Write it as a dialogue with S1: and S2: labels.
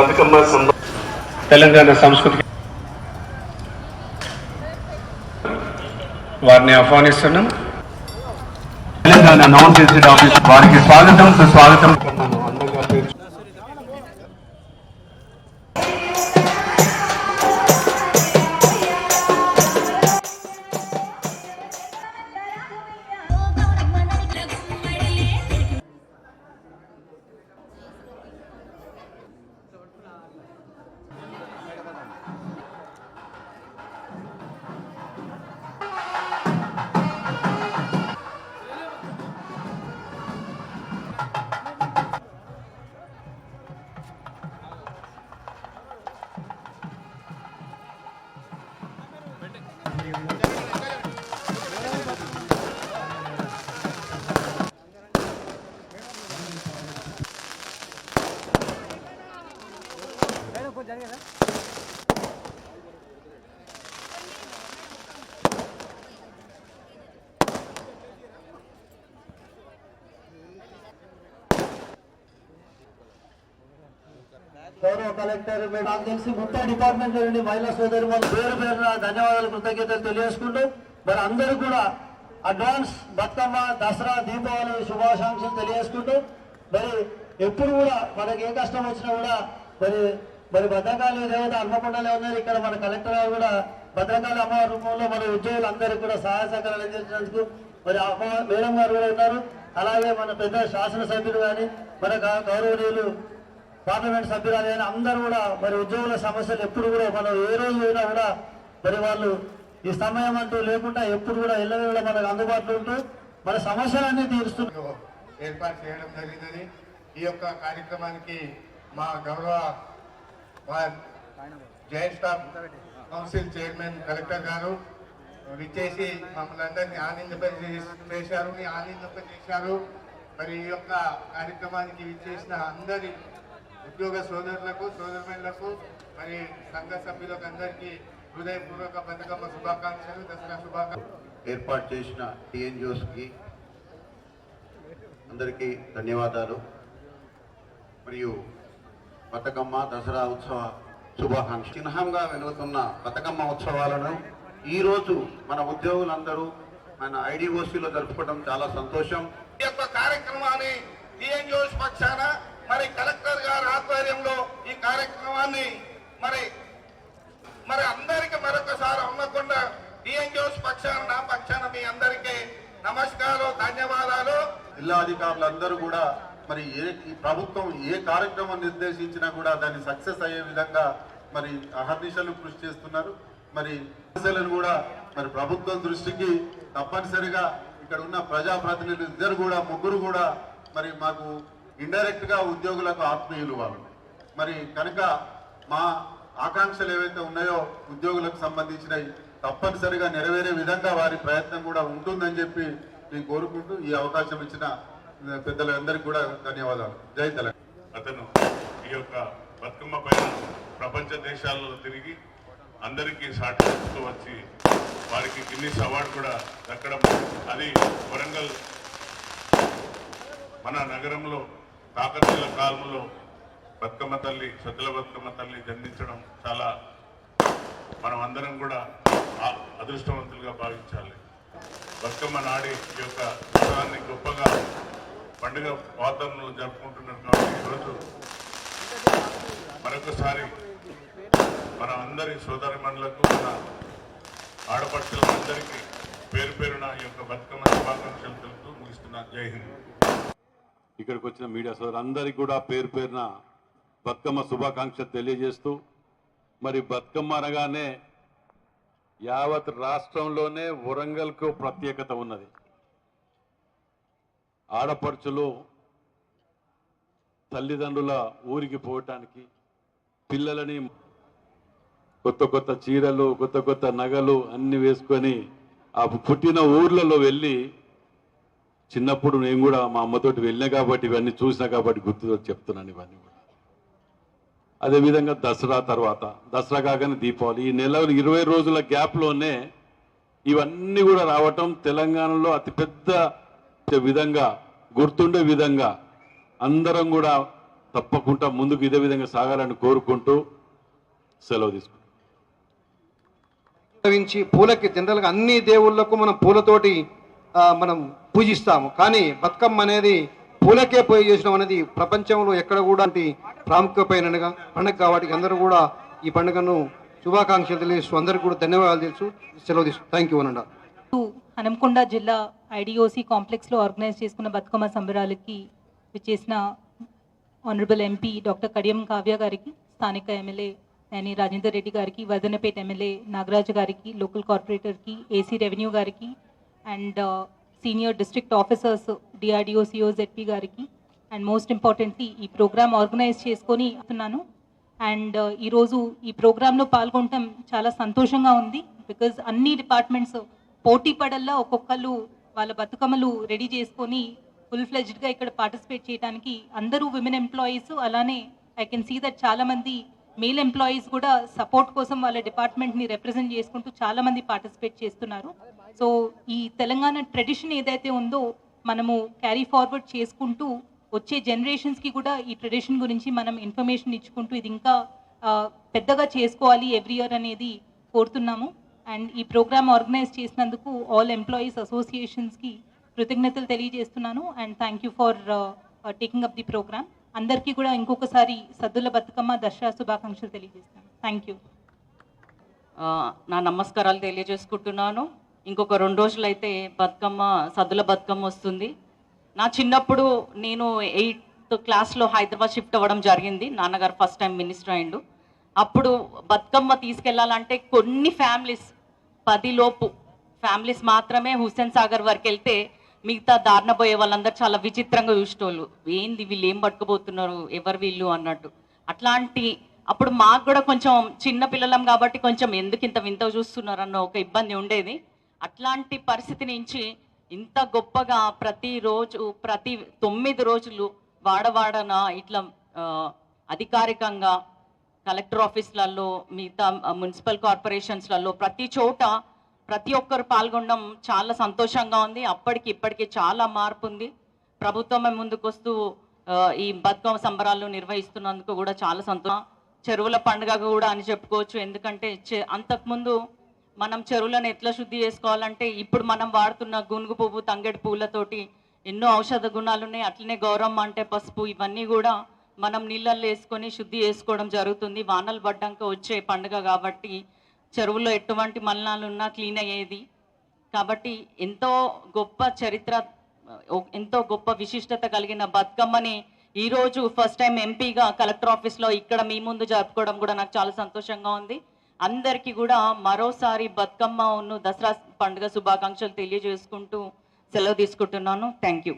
S1: బతుకమ్మ తెలంగాణ సంస్కృతి వారిని ఆహ్వానిస్తున్నాం. తెలంగాణ నాన్ గెజిటెడ్ ఆఫీస్ వారికి స్వాగతం సుస్వాగతం.
S2: గౌరవ కలెక్టర్ నాకు తెలిసి మొత్తం డిపార్ట్మెంట్ నుండి మహిళా సోదరి పేరు పేరున ధన్యవాదాలు కృతజ్ఞతలు తెలియజేసుకుంటూ మరి అందరూ కూడా అడ్వాన్స్ బతుకమ్మ దసరా దీపావళి శుభాకాంక్షలు తెలియజేసుకుంటూ మరి ఎప్పుడు కూడా మనకి ఏ కష్టం వచ్చినా కూడా మరి భద్రకాళి దేవత హన్మకొండలే ఉన్నారు. ఇక్కడ మన కలెక్టర్ గారు కూడా భద్రకాళి అమ్మవారి రూపంలో మన ఉద్యోగులందరికీ కూడా సహాయ సహకారాలు అందించినందుకు మరి అమ్మవారి మేడం గారు కూడా ఉన్నారు. అలాగే మన పెద్ద శాసనసభ్యులు కానీ మన గౌరవనీయులు పార్లమెంట్ సభ్యురాలు కానీ అందరూ కూడా మరి ఉద్యోగుల సమస్యలు ఎప్పుడు కూడా మనం ఏ రోజు అయినా కూడా మరి వాళ్ళు ఈ సమయం అంటూ లేకుండా ఎప్పుడు కూడా ఇళ్ళ మనకు అందుబాటులో ఉంటూ మన సమస్యలన్నీ తీరుస్తూ
S3: ఏర్పాటు చేయడం జరిగిందని ఈ యొక్క కార్యక్రమానికి మా గౌరవ joint staff council chairman collector గారు విచ్చేసి మమ్మల్ని అందరినీ ఆనందింపజేశారు. మరి ఈ యొక్క కార్యక్రమానికి విచ్చేసిన అందరి ఉద్యోగ సోదరులకు సోదరులకు మరి సంఘ సభ్యులకు అందరికీ హృదయపూర్వక బతుకమ్మ శుభాకాంక్షలు, దసరా శుభాకాంక్షలు.
S4: ఏర్పాటు చేసిన టీఎన్జిఓస్కి అందరికీ ధన్యవాదాలు. మరియు బతుకమ్మ దసరా ఉత్సవ శుభాకాంక్ష చిహ్నంగా వెలుగుతున్న బతుకమ్మ ఉత్సవాలను ఈరోజు మన ఉద్యోగులందరూ మన ఐడిఓసిలో జరుపుకోవడం చాలా సంతోషం.
S3: ఈ యొక్క కార్యక్రమాన్ని టీఎన్జిఓస్ పక్షాన మరి కలెక్టర్ గారి ఆధ్వర్యంలో ఈ కార్యక్రమాన్ని మరి అందరికీ మరొకసారి హన్మకొండ టీఎన్జిఓస్ పక్షాన నా పక్షాన మీ అందరికీ నమస్కారం, ధన్యవాదాలు.
S4: జిల్లా అధికారులందరూ కూడా మరి ఈ ప్రభుత్వం ఏ కార్యక్రమం నిర్దేశించినా కూడా దాన్ని సక్సెస్ అయ్యే విధంగా మరి అహర్నిశలు కృషి చేస్తున్నారు. మరి సమస్యలను కూడా మరి ప్రభుత్వం దృష్టికి తప్పనిసరిగా ఇక్కడ ఉన్న ప్రజాప్రతినిధులు ఇద్దరు కూడా ముగ్గురు కూడా మరి మాకు ఇండైరెక్ట్ గా ఉద్యోగులకు ఆత్మీయులు వాళ్ళు. మరి కనుక మా ఆకాంక్షలు ఏవైతే ఉన్నాయో ఉద్యోగులకు సంబంధించినవి తప్పనిసరిగా నెరవేరే విధంగా వారి ప్రయత్నం కూడా ఉంటుందని చెప్పి నేను కోరుకుంటూ ఈ అవకాశం ఇచ్చిన పెద్దలందరికీ కూడా ధన్యవాదాలు. జై తెలంగాణ.
S5: అతను ఈ యొక్క బతుకమ్మ పైన ప్రపంచ దేశాలలో తిరిగి అందరికీ సాటిస్తూ వచ్చి వారికి గిన్నిస్ అవార్డు కూడా దక్కడం, అది వరంగల్ మన నగరంలో కాకతీయుల కాలంలో బతుకమ్మ తల్లి సద్దుల బతుకమ్మ తల్లి జన్మించడం చాలా మనం అందరం కూడా అదృష్టవంతులుగా భావించాలి. బతుకమ్మ నాడి ఈ యొక్క ఉత్సవాన్ని గొప్పగా పండుగ వాతావరణంలో జరుపుకుంటున్నారు. కాబట్టి ఈరోజు మరొకసారి మన అందరి సోదరిమణులకు మన ఆడపడుచులందరికీ పేరు పేరున ఈ యొక్క బతుకమ్మ శుభాకాంక్షలు తెలుపుతూ ముగిస్తున్నాను. జై హింద్.
S6: ఇక్కడికి వచ్చిన మీడియా సోదరులందరికీ కూడా పేరు పేరున బతుకమ్మ శుభాకాంక్షలు తెలియజేస్తూ, మరి బతుకమ్మ అనగానే యావత్ రాష్ట్రంలోనే వరంగల్కు ప్రత్యేకత ఉన్నది. ఆడపడుచులు తల్లిదండ్రుల ఊరికి పోవటానికి పిల్లలని కొత్త కొత్త చీరలు కొత్త కొత్త నగలు అన్ని వేసుకొని ఆ పుట్టిన ఊర్లలో వెళ్ళి, చిన్నప్పుడు నేను కూడా మా అమ్మతోటి వెళ్ళినా కాబట్టి ఇవన్నీ చూసినా కాబట్టి గుర్తు చెప్తున్నాను ఇవన్నీ కూడా. అదేవిధంగా దసరా తర్వాత, దసరా కాగానే దీపావళి, ఈ నెల 20 రోజుల గ్యాప్లోనే ఇవన్నీ కూడా రావటం తెలంగాణలో అతిపెద్ద విధంగా గుర్తుండే విధంగా అందరం కూడా తప్పకుండా ముందుకు ఇదే విధంగా సాగాలని కోరుకుంటూ సెలవు తీసుకుంటాం.
S7: భావించి పూలకి జనరల్గా అన్ని దేవుళ్ళకు మనం పూలతోటి మనం పూజిస్తాము, కానీ బతుకమ్మ అనేది పూలకే పూజ చేసడం అనేది ప్రపంచంలో ఎక్కడ కూడా ప్రాముఖ్యమైన పండుగ కాబట్టి అందరూ కూడా ఈ పండుగను శుభాకాంక్షలు తెలియజేస్తూ అందరికీ కూడా ధన్యవాదాలు తెలుసు సెలవు తీసుకు. థ్యాంక్ యూ అనండి.
S8: హనంకొండ జిల్లా ఐడిఓసి కాంప్లెక్స్లో ఆర్గనైజ్ చేసుకున్న బతుకమ్మ సంబరాలకి విచ్చేసిన honourable MP doctor Kadiyam Kavya గారికి, స్థానిక ఎమ్మెల్యే నేని రాజేందర్ రెడ్డి గారికి, వదనపేట ఎమ్మెల్యే నాగరాజు గారికి, లోకల్ కార్పొరేటర్కి, ఏసీ రెవెన్యూ గారికి and senior district officers DRDO CEO ZP గారికి అండ్ మోస్ట్ ఇంపార్టెంట్లీ ఈ ప్రోగ్రామ్ ఆర్గనైజ్ చేసుకొని వస్తున్నాను. అండ్ ఈరోజు ఈ ప్రోగ్రాంలో పాల్గొనటం చాలా సంతోషంగా ఉంది. బికాజ్ అన్ని డిపార్ట్మెంట్స్ పోటీ పడల్లా ఒక్కొక్కళ్ళు వాళ్ళ బతుకమ్మలు రెడీ చేసుకొని ఫుల్ ఫ్లెజ్డ్గా ఇక్కడ పార్టిసిపేట్ చేయడానికి అందరూ విమెన్ ఎంప్లాయీస్, అలానే ఐ కెన్ సీ దట్ చాలామంది మేల్ ఎంప్లాయీస్ కూడా సపోర్ట్ కోసం వాళ్ళ డిపార్ట్మెంట్ని రిప్రజెంట్ చేసుకుంటూ చాలామంది పార్టిసిపేట్ చేస్తున్నారు. సో ఈ తెలంగాణ ట్రెడిషన్ ఏదైతే ఉందో మనము క్యారీ ఫార్వర్డ్ చేసుకుంటూ వచ్చే జనరేషన్స్కి కూడా ఈ ట్రెడిషన్ గురించి మనం ఇన్ఫర్మేషన్ ఇచ్చుకుంటూ ఇది ఇంకా పెద్దగా చేసుకోవాలి ఎవ్రీ ఇయర్ అనేది కోరుతున్నాము. అండ్ ఈ ప్రోగ్రామ్ ఆర్గనైజ్ చేసినందుకు ఆల్ ఎంప్లాయీస్ అసోసియేషన్స్కి కృతజ్ఞతలు తెలియజేస్తున్నాను. And thank you for taking up the program. అందరికీ కూడా ఇంకొకసారి సద్దుల బతుకమ్మ దసరా శుభాకాంక్షలు తెలియజేస్తాను. Thank you.
S9: నా నమస్కారాలు తెలియజేసుకుంటున్నాను. ఇంకొక 2 రోజులైతే బతుకమ్మ సద్దుల బతుకమ్మ వస్తుంది. నా చిన్నప్పుడు నేను 8th క్లాస్లో హైదరాబాద్ షిఫ్ట్ అవ్వడం జరిగింది. నాన్నగారు ఫస్ట్ టైం మినిస్టర్ అయిండు. అప్పుడు బతుకమ్మ తీసుకెళ్లాలంటే కొన్ని ఫ్యామిలీస్ 10 లోపు ఫ్యామిలీస్ మాత్రమే హుస్సేన్ సాగర్ వరకు వెళ్తే మిగతా దారిన పోయే వాళ్ళందరూ చాలా విచిత్రంగా చూసేటోళ్ళు. ఏంది వీళ్ళు ఏం పట్టుకుపోతున్నారు, ఎవరు వీళ్ళు అన్నట్టు. అట్లాంటి అప్పుడు మాకు కూడా కొంచెం చిన్న పిల్లలం కాబట్టి కొంచెం ఎందుకు ఇంత వింత చూస్తున్నారు అన్న ఒక ఇబ్బంది ఉండేది. అట్లాంటి పరిస్థితి నుంచి ఇంత గొప్పగా ప్రతిరోజు ప్రతి 9 రోజులు వాడవాడన ఇట్లా అధికారికంగా కలెక్టర్ ఆఫీసులలో మిగతా మున్సిపల్ కార్పొరేషన్స్లలో ప్రతి చోట ప్రతి ఒక్కరు పాల్గొనడం చాలా సంతోషంగా ఉంది. అప్పటికి ఇప్పటికి చాలా మార్పు ఉంది. ప్రభుత్వమే ముందుకొస్తూ ఈ బతుకమ్మ సంబరాలు నిర్వహిస్తున్నందుకు కూడా చాలా సంతోషం. చెరువుల పండుగ కూడా అని చెప్పుకోవచ్చు. ఎందుకంటే అంతకుముందు మనం చెరువులను ఎట్లా శుద్ధి చేసుకోవాలంటే ఇప్పుడు మనం వాడుతున్న గునుగు పువ్వు, తంగెడు పువ్వులతోటి ఎన్నో ఔషధ గుణాలు ఉన్నాయి. అట్లనే గౌరమ్మ అంటే పసుపు, ఇవన్నీ కూడా మనం నీళ్ళల్లో వేసుకొని శుద్ధి చేసుకోవడం జరుగుతుంది. వానలు పడ్డాక వచ్చే పండుగ కాబట్టి చెరువులో ఎటువంటి మలినాలు ఉన్నా క్లీన్ అయ్యేది. కాబట్టి ఎంతో గొప్ప చరిత్ర, ఎంతో గొప్ప విశిష్టత కలిగిన బతుకమ్మని ఈరోజు ఫస్ట్ టైం ఎంపీగా కలెక్టర్ ఆఫీస్లో ఇక్కడ మీ ముందు జరుపుకోవడం కూడా నాకు చాలా సంతోషంగా ఉంది. అందరికీ కూడా మరోసారి బతుకమ్మ దసరా పండుగ శుభాకాంక్షలు తెలియజేసుకుంటూ సెలవు తీసుకుంటున్నాను. Thank you.